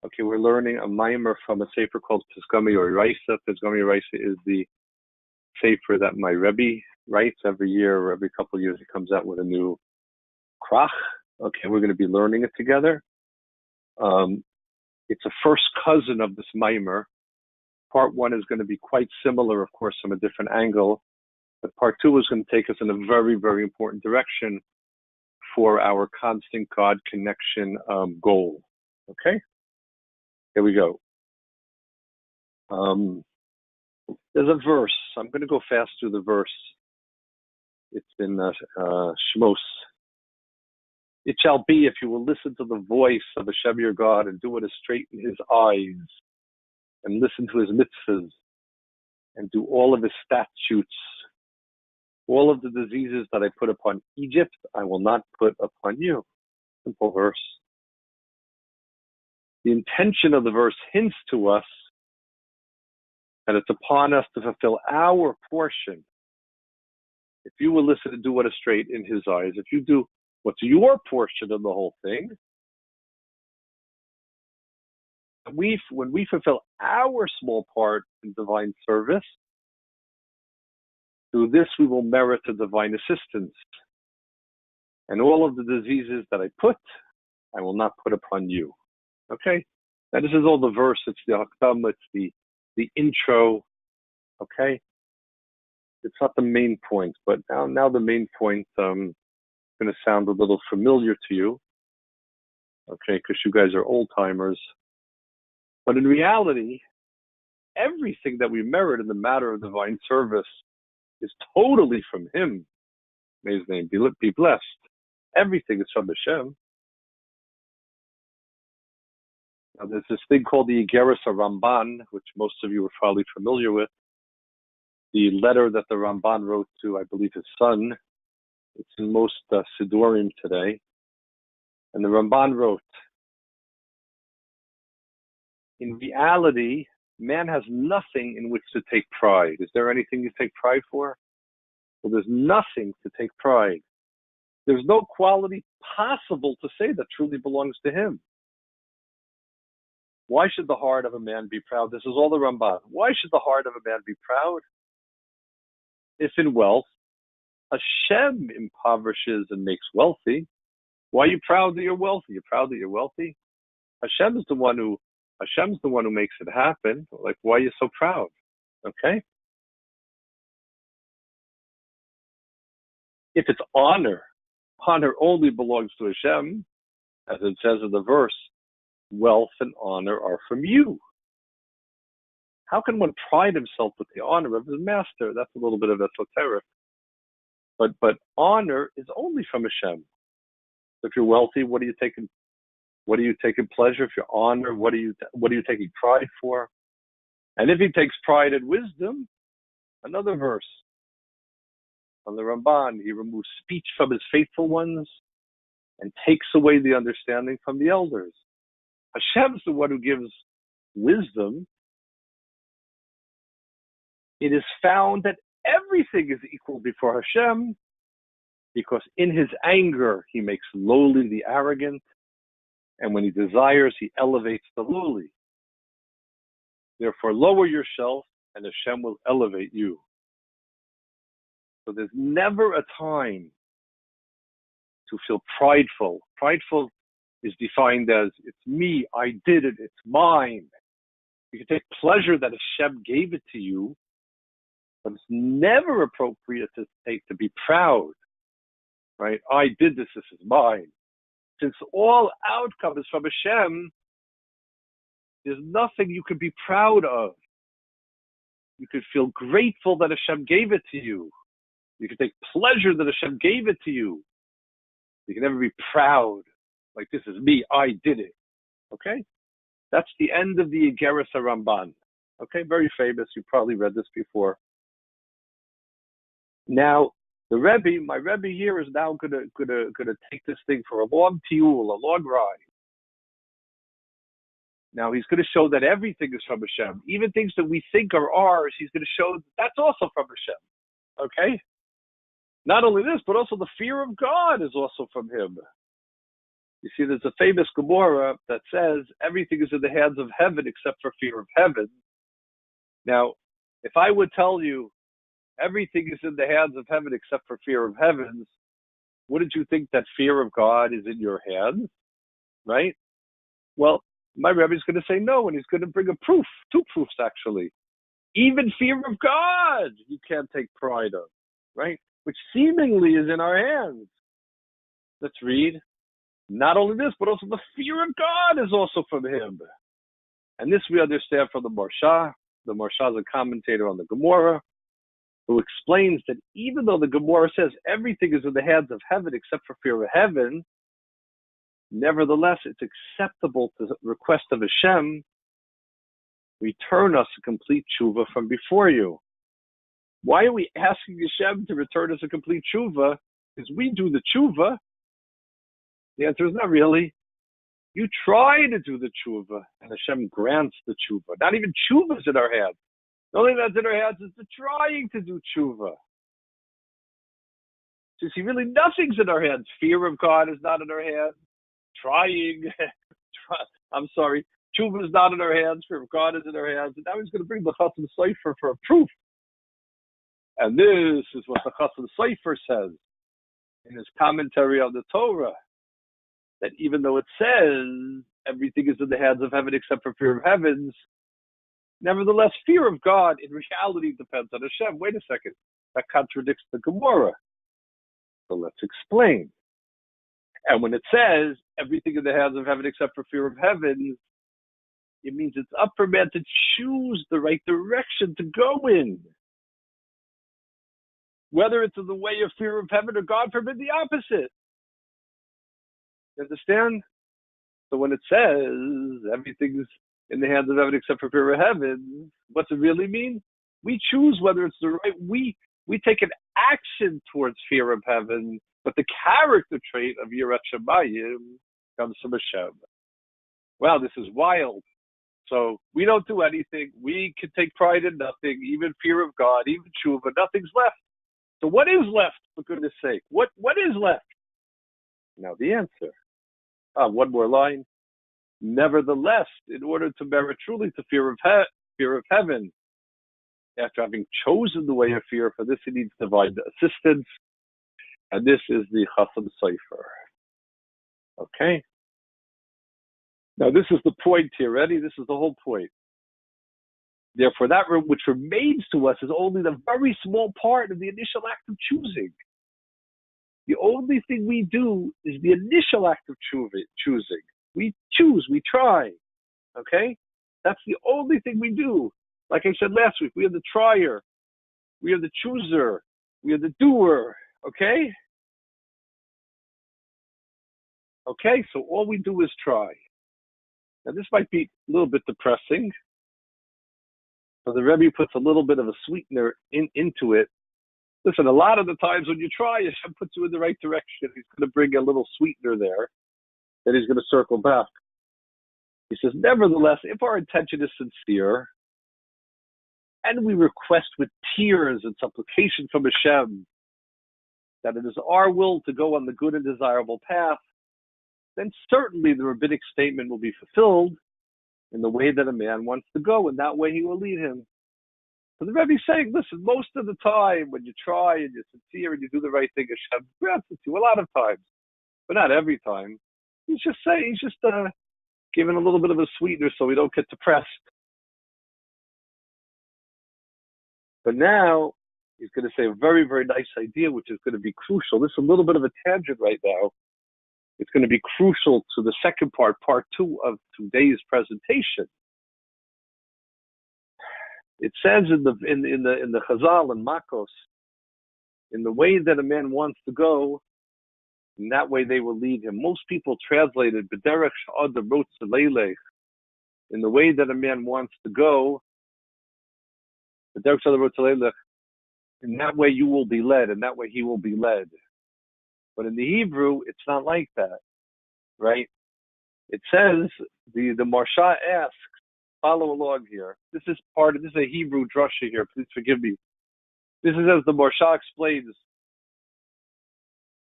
Okay, we're learning a mimer from a sefer called Pizgami Oraisa. Pizgami Oraisa is the sefer that my Rebbe writes every year, or every couple of years. He comes out with a new krach. Okay, we're going to be learning it together. It's a first cousin of this mimer. Part one is going to be quite similar, of course, from a different angle. But part two is going to take us in a very, very important direction for our constant God connection goal. Okay? Here we go. There's a verse. I'm going to go fast through the verse. It's in Shmos. It shall be, if you will listen to the voice of Hashem your God and do what is straight in his eyes, and listen to his mitzvahs, and do all of his statutes, all of the diseases that I put upon Egypt, I will not put upon you. Simple verse. The intention of the verse hints to us that it's upon us to fulfill our portion. If you will listen and do what is straight in his eyes, if you do what's your portion of the whole thing, when we fulfill our small part in divine service, through this we will merit the divine assistance. And all of the diseases that I will not put upon you. Okay? Now this is all the verse, it's the Hakdam, it's the intro. Okay? It's not the main point, but now the main point going to sound a little familiar to you. Okay, because you guys are old timers. But in reality, everything that we merit in the matter of divine service is totally from him. May his name be blessed. Everything is from Hashem. Now, there's this thing called the Igeris Ramban, which most of you are probably familiar with. The letter that the Ramban wrote to, I believe, his son. It's in most Sidurim today. And the Ramban wrote, in reality, man has nothing in which to take pride. Is there anything you take pride for? Well, there's nothing to take pride. There's no quality possible to say that truly belongs to him. Why should the heart of a man be proud? This is all the Ramban. Why should the heart of a man be proud? If in wealth, Hashem impoverishes and makes wealthy. Why are you proud that you're wealthy? You're proud that you're wealthy? Hashem's the one who makes it happen. Like, why are you so proud? Okay? If it's honor only belongs to Hashem, as it says in the verse, wealth and honor are from you. How can one pride himself with the honor of his master? That's a little bit of esoteric. But honor is only from Hashem. If you're wealthy, what are you taking pleasure? If you're honor, what are you taking pride for? And if he takes pride in wisdom, another verse from the Ramban, he removes speech from his faithful ones and takes away the understanding from the elders. Hashem's the one who gives wisdom. It is found that everything is equal before Hashem, because in his anger he makes lowly the arrogant, and when he desires he elevates the lowly. Therefore lower yourself and Hashem will elevate you. So there's never a time to feel prideful. Prideful is defined as, it's me, I did it, it's mine. You can take pleasure that Hashem gave it to you, but it's never appropriate to be proud, right? I did this, this is mine. Since all outcome is from Hashem, there's nothing you could be proud of. You could feel grateful that Hashem gave it to you. You could take pleasure that Hashem gave it to you. You can never be proud, like this is me, I did it. Okay? That's the end of the Igeris Ramban. Okay, very famous. You probably read this before. Now, my Rebbe here is now gonna take this thing for a long tiul, a long ride. Now he's gonna show that everything is from Hashem, even things that we think are ours. He's gonna show that's also from Hashem. Okay. Not only this, but also the fear of God is also from him. You see, there's a famous Gemara that says everything is in the hands of heaven except for fear of heaven. Now, if I would tell you everything is in the hands of heaven except for fear of heavens, wouldn't you think that fear of God is in your hands, right? Well, my Rebbe is going to say no, and he's going to bring a proof, two proofs actually. Even fear of God you can't take pride of, right? Which seemingly is in our hands. Let's read. Not only this, but also the fear of God is also from him. And this we understand from the Marsha. The Marsha is a commentator on the Gemara, who explains that even though the Gemara says everything is in the hands of heaven except for fear of heaven, nevertheless, it's acceptable to request of Hashem, return us a complete tshuva from before you. Why are we asking Hashem to return us a complete tshuva? Because we do the tshuva. The answer is not really. You try to do the tshuva, and Hashem grants the tshuva. Not even tshuva is in our hands. The only thing that's in our hands is the trying to do tshuva. So you see, really nothing's in our hands. Fear of God is not in our hands. Tshuva is not in our hands. Fear of God is in our hands. And now he's going to bring the Chasam Sofer for a proof. And this is what the Chasam Sofer says in his commentary on the Torah, that even though it says everything is in the hands of heaven except for fear of heavens, nevertheless, fear of God in reality depends on Hashem. Wait a second. That contradicts the Gemara. So let's explain. And when it says everything in the hands of heaven except for fear of heaven, it means it's up for man to choose the right direction to go in. Whether it's in the way of fear of heaven or, God forbid, the opposite. You understand? So when it says everything's in the hands of heaven except for fear of heaven, what's it really mean? We choose whether it's the right. We take an action towards fear of heaven, but the character trait of Yirat Shamayim comes from Hashem. Wow, this is wild. So we don't do anything. We can take pride in nothing, even fear of God, even tshuva. Nothing's left. So what is left, for goodness sake? What is left? Now the answer. One more line. Nevertheless, in order to merit truly to fear of heaven, after having chosen the way of fear, for this he needs divine assistance, and this is the Chasam Sofer. Okay? Now this is the point here, ready? This is the whole point. Therefore, that which remains to us is only the very small part of the initial act of choosing. The only thing we do is the initial act of choosing. We choose, we try. Okay? That's the only thing we do. Like I said last week, we are the trier. We are the chooser. We are the doer. Okay? Okay, so all we do is try. Now this might be a little bit depressing. So the Rebbe puts a little bit of a sweetener into it. Listen, a lot of the times when you try, Hashem puts you in the right direction. He's going to bring a little sweetener there. Then he's going to circle back. He says, nevertheless, if our intention is sincere, and we request with tears and supplication from Hashem that it is our will to go on the good and desirable path, then certainly the rabbinic statement will be fulfilled in the way that a man wants to go, and that way he will lead him. So the Rebbe is saying, listen, most of the time when you try and you're sincere and you do the right thing, Hashem grants it to you a lot of times, but not every time. He's just giving a little bit of a sweetener so we don't get depressed. But now he's going to say a very, very nice idea, which is going to be crucial. This is a little bit of a tangent right now. It's going to be crucial to the second part 2 of today's presentation. It says in the Chazal and Makos, in the way that a man wants to go, in that way they will lead him. Most people translated b'derech she'adam rotze leilech, in the way that a man wants to go, b'derech she'adam rotze leilech, in that way you will be led, and that way he will be led. But in the Hebrew, it's not like that, right? It says, the Marsha asks, follow along here. This is a Hebrew drasha here, please forgive me. This is as the Marsha explains.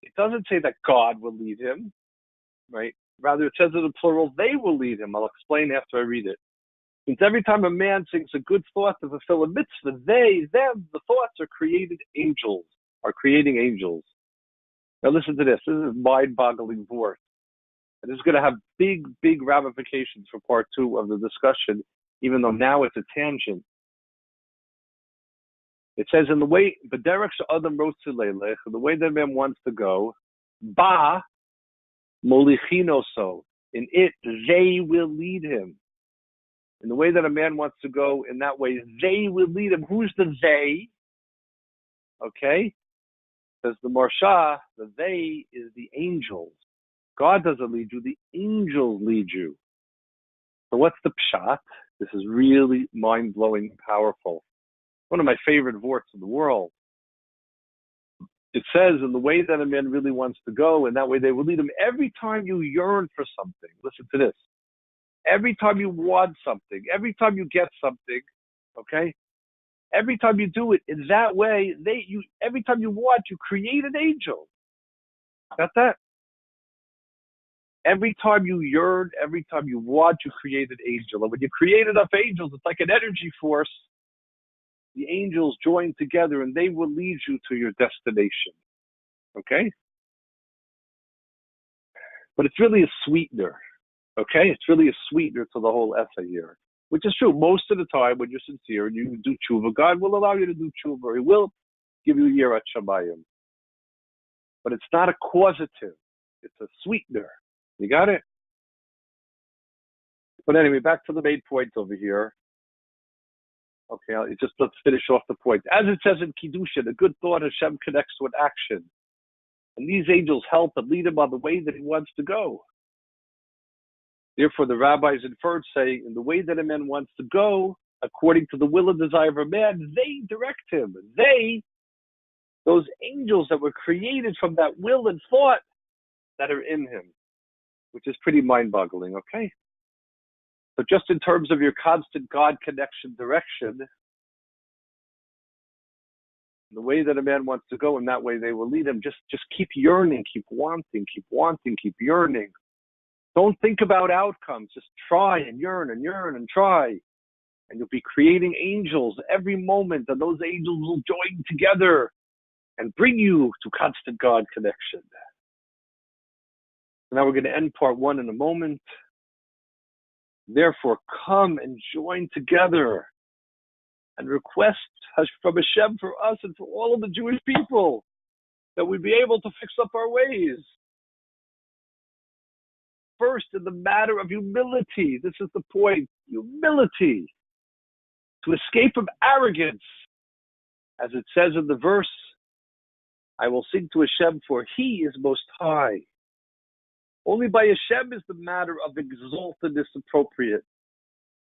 It doesn't say that God will lead him. right? Rather, it says in the plural, they will lead him. I'll explain after I read it. Since every time a man thinks a good thought to fulfill a mitzvah, them, the thoughts are creating angels. Now listen to this. This is mind-boggling word. And this is going to have big, big ramifications for part 2 of the discussion, even though now it's a tangent. It says, in the way that man wants to go, ba molichinoso, in it they will lead him. In the way that a man wants to go, in that way they will lead him. Who's the they? Okay, says the Marsha, the they is the angels. God doesn't lead you; the angels lead you. So what's the pshat? This is really mind-blowing, powerful. One of my favorite vorts in the world. It says, in the way that a man really wants to go, and that way they will lead him. Every time you yearn for something, listen to this. Every time you want something, every time you get something, okay? Every time you do it in that way, every time you want, you create an angel. Got that? Every time you yearn, every time you want, you create an angel. And when you create enough angels, it's like an energy force. The angels join together and they will lead you to your destination. Okay? But it's really a sweetener. Okay? It's really a sweetener to the whole essay here. Which is true. Most of the time when you're sincere and you do tshuva, God will allow you to do tshuva. He will give you yirat shamayim. But it's not a causative. It's a sweetener. You got it? But anyway, back to the main point over here. Okay, let's finish off the point. As it says in Kiddushin, a good thought Hashem connects to an action. And these angels help and lead him on the way that he wants to go. Therefore, the rabbis inferred, saying, in the way that a man wants to go, according to the will and desire of a man, they direct him. Those angels that were created from that will and thought that are in him, which is pretty mind-boggling, okay? So just in terms of your constant God connection direction, the way that a man wants to go, in that way they will lead him. Just keep yearning, keep wanting, keep yearning. Don't think about outcomes. Just try and yearn and try. And you'll be creating angels every moment, and those angels will join together and bring you to constant God connection. So now we're going to end part 1 in a moment. Therefore, come and join together and request from Hashem for us and for all of the Jewish people that we be able to fix up our ways. First, in the matter of humility, this is the point, humility, to escape from arrogance. As it says in the verse, I will sing to Hashem, for he is most high. Only by Hashem is the matter of exaltedness appropriate.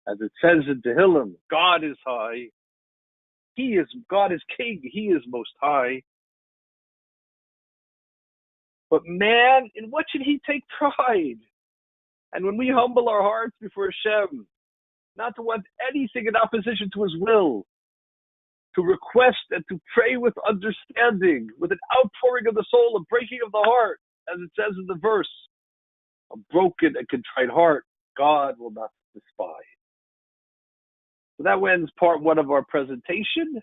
As it says in Tehillim, God is high. God is king. He is most high. But man, in what should he take pride? And when we humble our hearts before Hashem, not to want anything in opposition to his will, to request and to pray with understanding, with an outpouring of the soul, a breaking of the heart, as it says in the verse, a broken and contrite heart, God will not despise. So that ends part 1 of our presentation.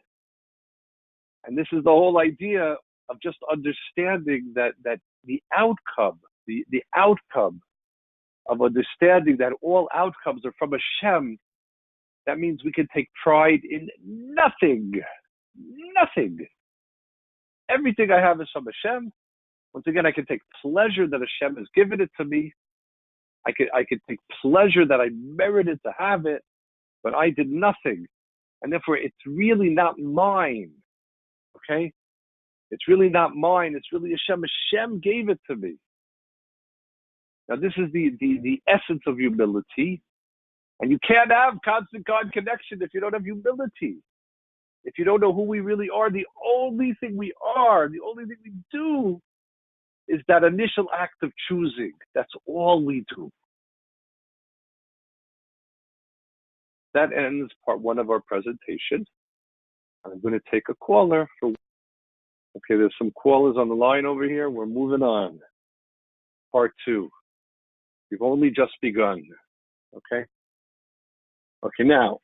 And this is the whole idea of just understanding that the outcome of understanding that all outcomes are from Hashem, that means we can take pride in nothing. Nothing. Everything I have is from Hashem. Once again, I can take pleasure that Hashem has given it to me. I could take pleasure that I merited to have it, but I did nothing. And therefore, it's really not mine. Okay? It's really not mine. It's really Hashem. Hashem gave it to me. Now, this is the essence of humility. And you can't have constant God connection if you don't have humility. If you don't know who we really are, the only thing we are, the only thing we do is that initial act of choosing. That's all we do. That ends part 1 of our presentation. I'm going to take a caller for. Okay, there's some callers on the line over here. We're moving on. Part 2. We've only just begun. Okay? Okay, now,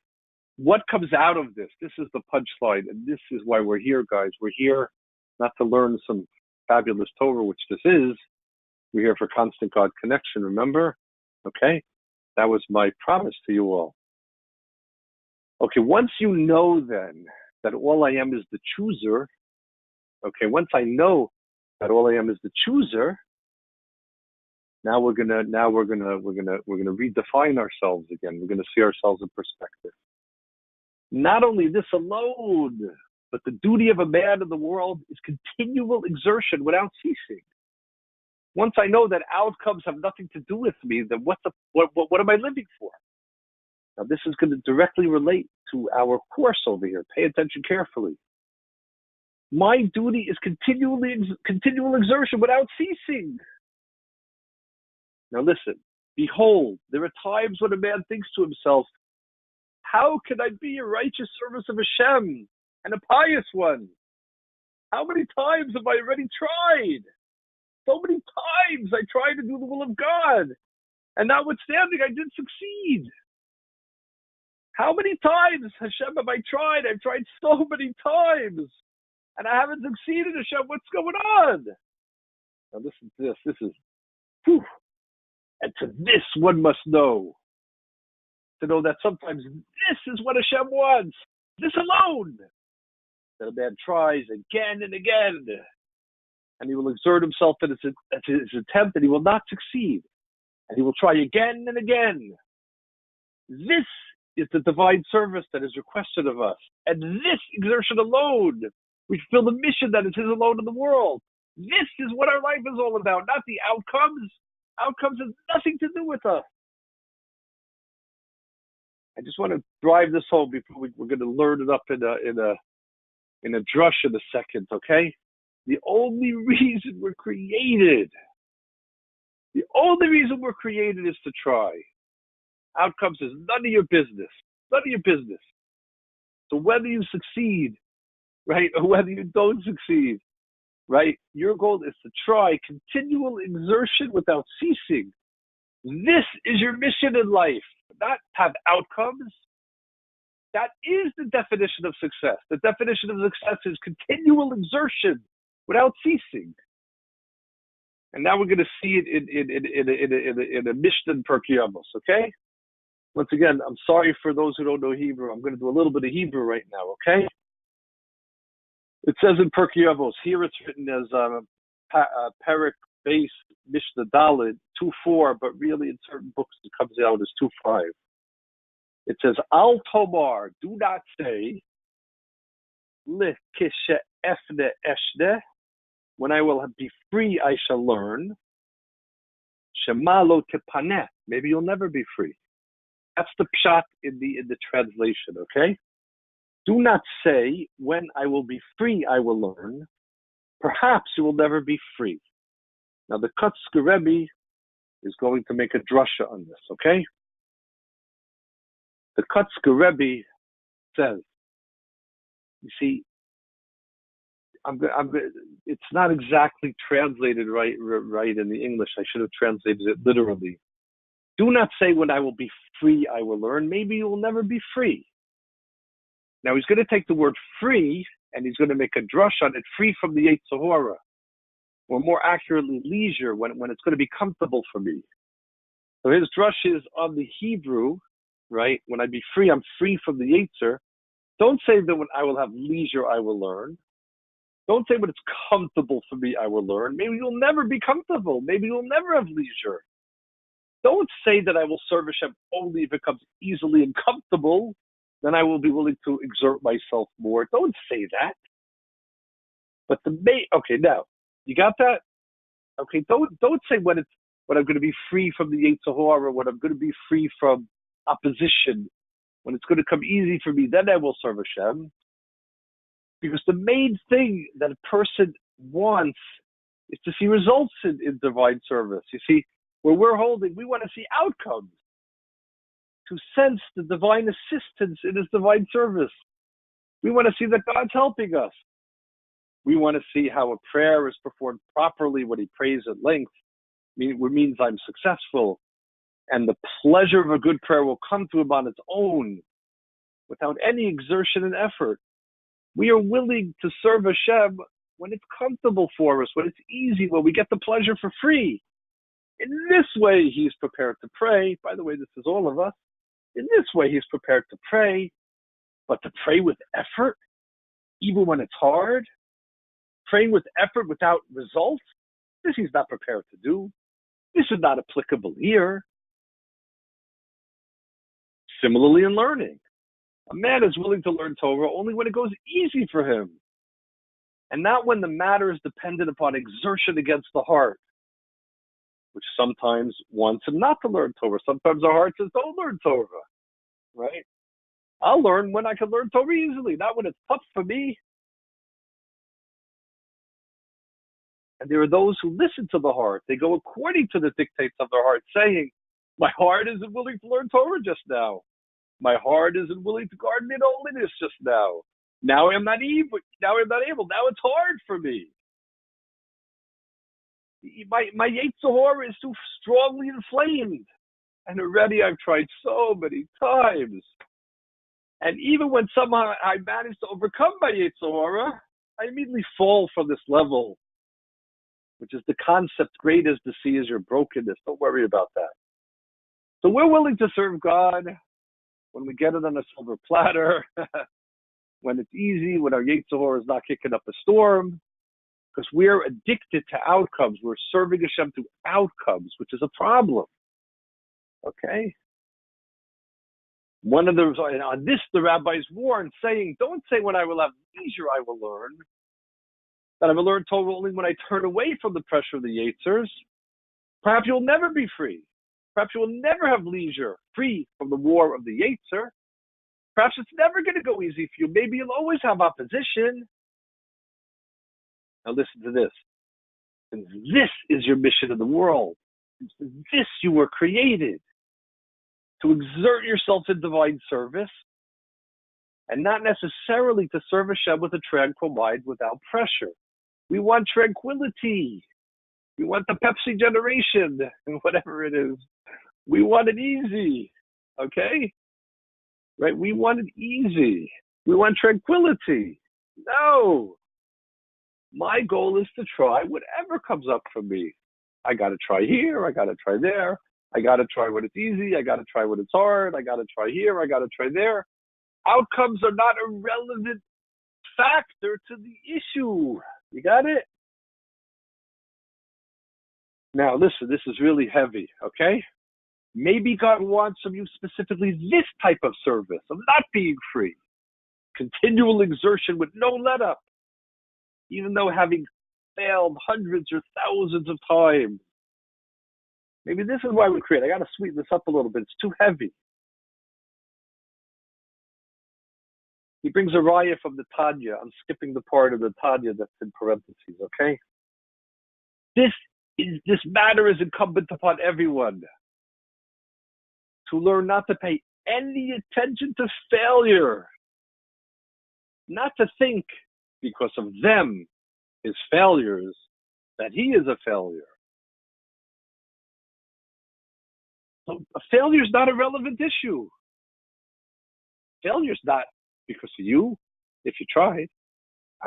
what comes out of this? This is the punchline, and this is why we're here, guys. We're here not to learn some fabulous Torah, which this is. We're here for constant God connection, remember? Okay? That was my promise to you all. Okay, once you know then that all I am is the chooser, okay, once I know that all I am is the chooser, now we're gonna redefine ourselves again. We're gonna see ourselves in perspective. Not only this alone, but the duty of a man in the world is continual exertion without ceasing. Once I know that outcomes have nothing to do with me, then what am I living for? Now this is going to directly relate to our course over here. Pay attention carefully. My duty is continual exertion without ceasing. Now listen, behold, there are times when a man thinks to himself, how can I be a righteous service of Hashem and a pious one? How many times have I already tried? So many times I tried to do the will of God, and notwithstanding, I didn't succeed. How many times, Hashem, have I tried? I've tried so many times, and I haven't succeeded, Hashem. What's going on? Now listen to this. This is, whew. And to this one must know. To know that sometimes this is what Hashem wants. This alone. That a man tries again and again. And he will exert himself in his attempt, and he will not succeed. And he will try again and again. This is the divine service that is requested of us. And this exertion alone, we fulfill the mission that is his alone in the world. This is what our life is all about, not the outcomes. Outcomes has nothing to do with us. I just want to drive this home before we're going to learn it up in a drush in a second, okay? The only reason we're created is to try. Outcomes is none of your business. None of your business. So whether you succeed, right, or whether you don't succeed, right, your goal is to try continual exertion without ceasing. This is your mission in life, not have outcomes. That is the definition of success. The definition of success is continual exertion without ceasing. And now we're going to see it in a Mishnah in Pirkei Avos, okay? Once again, I'm sorry for those who don't know Hebrew. I'm going to do a little bit of Hebrew right now, okay? It says in Pirkei Avos, here it's written as Perek Beis Mishnah Daled 2:4, but really in certain books it comes out as 2:5. It says, Al Tomar, do not say, Likishe Efne Eshne, when I will be free, I shall learn. Shemalo Tepaneh, maybe you'll never be free. That's the pshat in the translation, okay? Do not say, when I will be free, I will learn. Perhaps you will never be free. Now, the Kotzker Rebbe is going to make a drasha on this, okay? The Kotzker Rebbe says, you see, it's not exactly translated right in the English. I should have translated it literally. Do not say, when I will be free, I will learn. Maybe you will never be free. Now, he's going to take the word free, and he's going to make a drush on it, free from the Yetzer Hara, or more accurately, leisure, when it's going to be comfortable for me. So his drush is on the Hebrew, right? When I be free, I'm free from the Yetzer. Don't say that when I will have leisure, I will learn. Don't say when it's comfortable for me, I will learn. Maybe you'll never be comfortable. Maybe you'll never have leisure. Don't say that I will serve Hashem only if it comes easily and comfortable. Then I will be willing to exert myself more. Don't say that. But okay, now you got that. Okay, don't say when I'm going to be free from the Yetzer Hara, when I'm going to be free from opposition, when it's going to come easy for me. Then I will serve Hashem. Because the main thing that a person wants is to see results in divine service. You see, where we're holding, we want to see outcomes, to sense the divine assistance in his divine service. We want to see that God's helping us. We want to see how a prayer is performed properly when he prays at length. It means I'm successful. And the pleasure of a good prayer will come to him on its own, without any exertion and effort. We are willing to serve Hashem when it's comfortable for us, when it's easy, when we get the pleasure for free. In this way, he's prepared to pray. By the way, this is all of us. In this way, he's prepared to pray, but to pray with effort, even when it's hard, praying with effort without results, this he's not prepared to do. This is not applicable here. Similarly, in learning, a man is willing to learn Torah only when it goes easy for him, and not when the matter is dependent upon exertion against the heart, which sometimes wants him not to learn Torah. Sometimes our heart says, don't learn Torah, right? I'll learn when I can learn Torah easily, not when it's tough for me. And there are those who listen to the heart. They go according to the dictates of their heart, saying, my heart isn't willing to learn Torah just now. My heart isn't willing to guard in holiness just now. Now I'm not able. Now it's hard for me. My Yetzer Hara is too strongly inflamed. And already I've tried so many times. And even when somehow I manage to overcome my Yetzer Hara, I immediately fall from this level, which is the concept, great as to see is your brokenness. Don't worry about that. So we're willing to serve God when we get it on a silver platter, when it's easy, when our Yetzer Hara is not kicking up a storm, because we're addicted to outcomes. We're serving Hashem through outcomes, which is a problem. Okay? On this, the rabbis warn, saying, don't say when I will have leisure I will learn, that I will learn Torah only when I turn away from the pressure of the Yetzers. Perhaps you'll never be free. Perhaps you will never have leisure, free from the war of the Yetzer. Perhaps it's never going to go easy for you. Maybe you'll always have opposition. Now listen to this. And this is your mission in the world. For this you were created. To exert yourself in divine service, and not necessarily to serve Hashem with a tranquil mind without pressure. We want tranquility. We want the Pepsi generation, whatever it is. We want it easy, okay? Right? We want it easy. We want tranquility. No. My goal is to try whatever comes up for me. I got to try here. I got to try there. I got to try when it's easy. I got to try when it's hard. I got to try here. I got to try there. Outcomes are not a relevant factor to the issue. You got it? Now, listen, this is really heavy, okay? Maybe God wants from you specifically this type of service, of not being free. Continual exertion with no let-up, even though having failed hundreds or thousands of times. Maybe this is why we create. I got to sweeten this up a little bit. It's too heavy. He brings a raya from the Tanya. I'm skipping the part of the Tanya that's in parentheses, okay? This matter is incumbent upon everyone to learn not to pay any attention to failure, not to think because of them, his failures, that he is a failure. So a failure is not a relevant issue. Failure is not because of you, if you tried.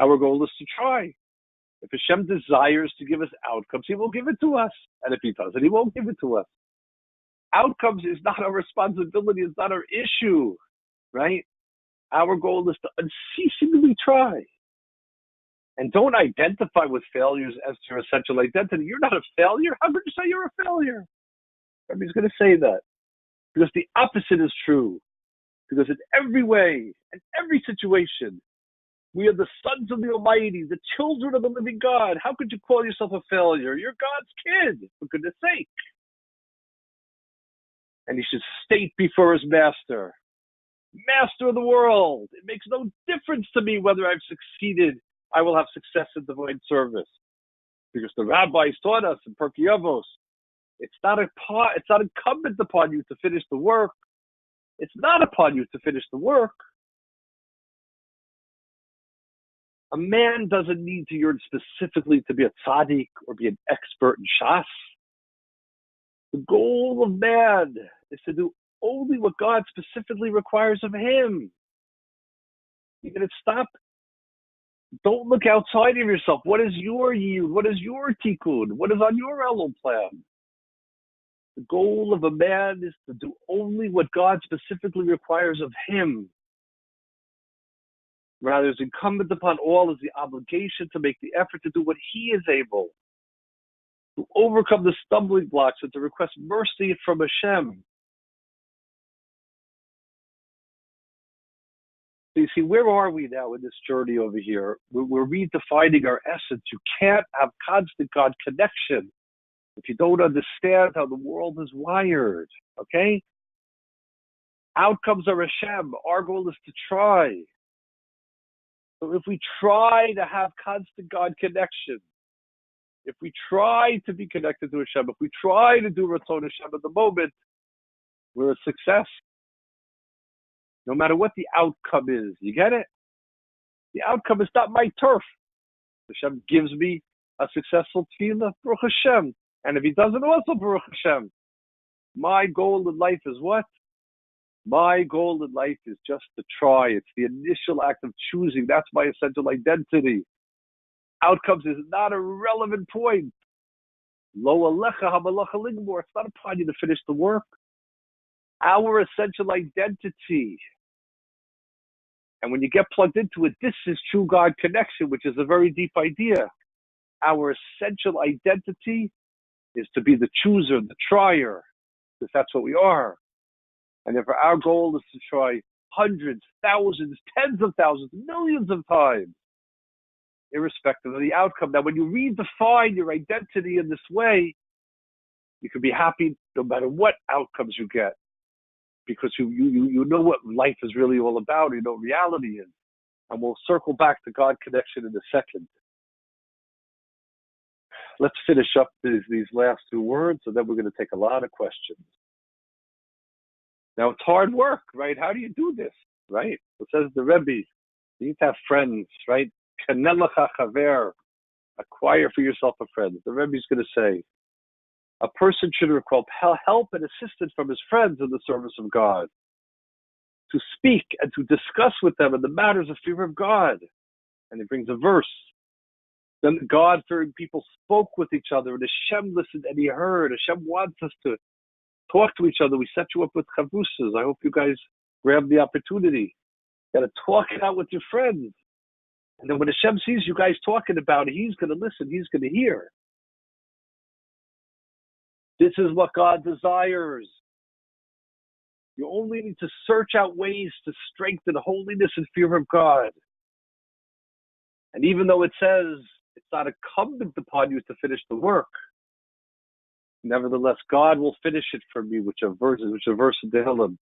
Our goal is to try. If Hashem desires to give us outcomes, he will give it to us. And if he doesn't, he won't give it to us. Outcomes is not our responsibility, it's not our issue, right? Our goal is to unceasingly try. And don't identify with failures as your essential identity. You're not a failure. How could you say you're a failure? Nobody's going to say that. Because the opposite is true. Because in every way, in every situation, we are the sons of the Almighty, the children of the living God. How could you call yourself a failure? You're God's kid, for goodness sake. And he should state before his master, master of the world, it makes no difference to me whether I've succeeded. I will have success in divine service. Because the rabbis taught us in Pirkei Avos, it's not incumbent upon you to finish the work. It's not upon you to finish the work. A man doesn't need to yearn specifically to be a tzaddik or be an expert in Shas. The goal of man is to do only what God specifically requires of him. You're going to stop. Don't look outside of yourself. What is your yield? What is your tikkun? What is on your Elul plan? The goal of a man is to do only what God specifically requires of him. Rather, it's incumbent upon all is the obligation to make the effort to do what he is able, to overcome the stumbling blocks and to request mercy from Hashem. So you see, where are we now in this journey over here? We're redefining our essence. You can't have constant God connection if you don't understand how the world is wired, okay? Outcomes are Hashem. Our goal is to try. So if we try to have constant God connection, if we try to be connected to Hashem, if we try to do Ratzon Hashem at the moment, we're a success. No matter what the outcome is. You get it? The outcome is not my turf. Hashem gives me a successful tefillah, Baruch Hashem. And if he doesn't, also Baruch Hashem. My goal in life is what? My goal in life is just to try. It's the initial act of choosing. That's my essential identity. Outcomes is not a relevant point. Lo alecha hamalacha ligmor. It's not upon you to finish the work. Our essential identity. And when you get plugged into it, this is true God connection, which is a very deep idea. Our essential identity is to be the chooser, the trier, because that's what we are. And if our goal is to try hundreds, thousands, tens of thousands, millions of times, irrespective of the outcome. Now, when you redefine your identity in this way, you can be happy no matter what outcomes you get, because you know what life is really all about. You know what reality is. And we'll circle back to God connection in a second. Let's finish up these last two words, and then we're going to take a lot of questions. Now, it's hard work, right? How do you do this, right? It says the Rebbe, you need to have friends, right? Kanelecha chaver, acquire for yourself a friend. The Rebbe is going to say, a person should require help and assistance from his friends in the service of God, to speak and to discuss with them in the matters of fear of God. And he brings a verse. Then the God-fearing people spoke with each other, and Hashem listened and he heard. Hashem wants us to talk to each other. We set you up with chavusas. I hope you guys grab the opportunity. You got to talk it out with your friends. And then when Hashem sees you guys talking about it, he's going to listen. He's going to hear. This is what God desires. You only need to search out ways to strengthen holiness and fear of God. And even though it says it's not incumbent upon you to finish the work, nevertheless, God will finish it for me, which are verses in Tehillim.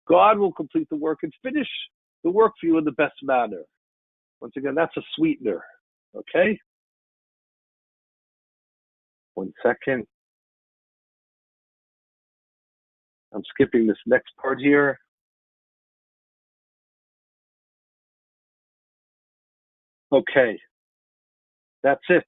God will complete the work and finish the work for you in the best manner. Once again, that's a sweetener. Okay? 1 second. I'm skipping this next part here. Okay. That's it.